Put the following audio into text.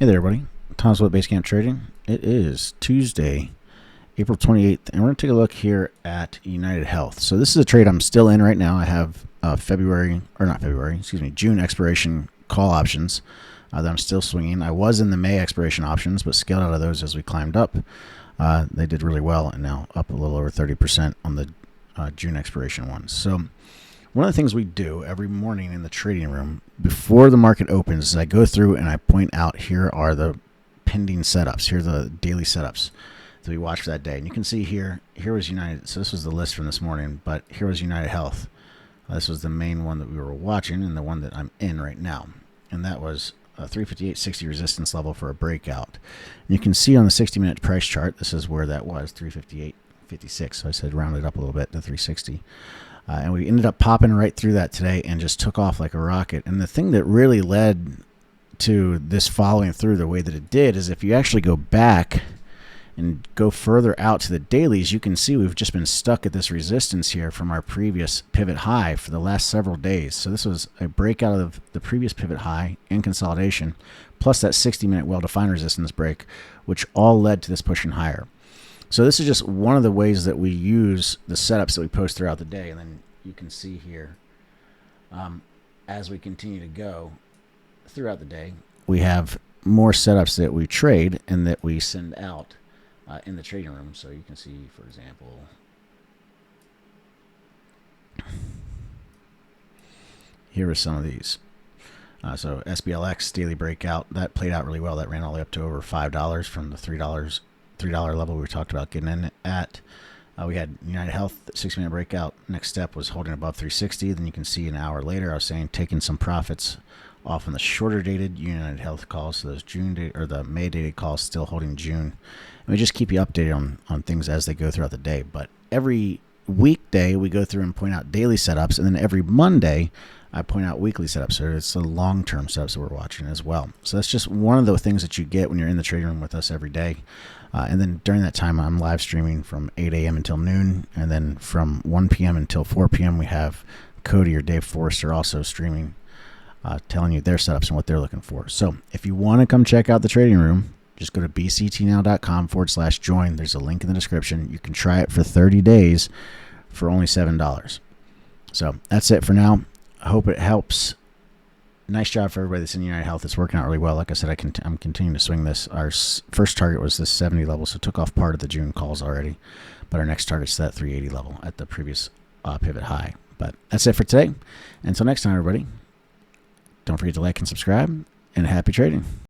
Hey there, everybody. Tom's with Basecamp Trading. It is Tuesday, April 28th, and we're going to take a look here at United Health. So this is a trade I'm still in right now. I have June expiration call options that I'm still swinging. I was in the May expiration options, but scaled out of those as we climbed up. They did really well, and now up a little over 30% on the June expiration ones. So one of the things we do every morning in the trading room before the market opens is I go through and I point out, here are the pending setups. Here are the daily setups that we watch for that day. And you can see here was United. So this was the list from this morning, but here was United Health. This was the main one that we were watching and the one that I'm in right now. And that was a 358.60 resistance level for a breakout. And you can see on the 60-minute price chart, this is where that was, 358.56. So I said round it up a little bit to 360. And we ended up popping right through that today and just took off like a rocket. And the thing that really led to this following through the way that it did is if you actually go back and go further out to the dailies, you can see we've just been stuck at this resistance here from our previous pivot high for the last several days. So this was a breakout of the previous pivot high and consolidation, plus that 60-minute well-defined resistance break, which all led to this pushing higher. So this is just one of the ways that we use the setups that we post throughout the day. And then you can see here, as we continue to go throughout the day, we have more setups that we trade and that we send out in the trading room. So you can see, for example, here are some of these. So SBLX daily breakout, that played out really well. That ran all the way up to over $5 from the $3 level we talked about getting in at. We had United Health 60-minute breakout. Next step was holding above 360. Then you can see an hour later, I was saying taking some profits off on the shorter dated United Health calls. So those the May dated calls still holding June. And we just keep you updated on things as they go throughout the day. But every weekday we go through and point out daily setups, and then every Monday I point out weekly setups. So it's the long-term setups that we're watching as well. So that's just one of the things that you get when you're in the trading room with us every day. And then during that time, I'm live streaming from 8 a.m. until noon. And then from 1 p.m. until 4 p.m., we have Cody or Dave Forrester also streaming, telling you their setups and what they're looking for. So if you want to come check out the trading room, just go to bctnow.com/join. There's a link in the description. You can try it for 30 days for only $7. So that's it for now. I hope it helps. Nice job for everybody that's in United Health. It's working out really well. Like I said, I'm continuing to swing this. Our first target was this 70 level, so took off part of the June calls already. But our next target's that 380 level at the previous pivot high. But that's it for today. Until next time, everybody, don't forget to like and subscribe, and happy trading.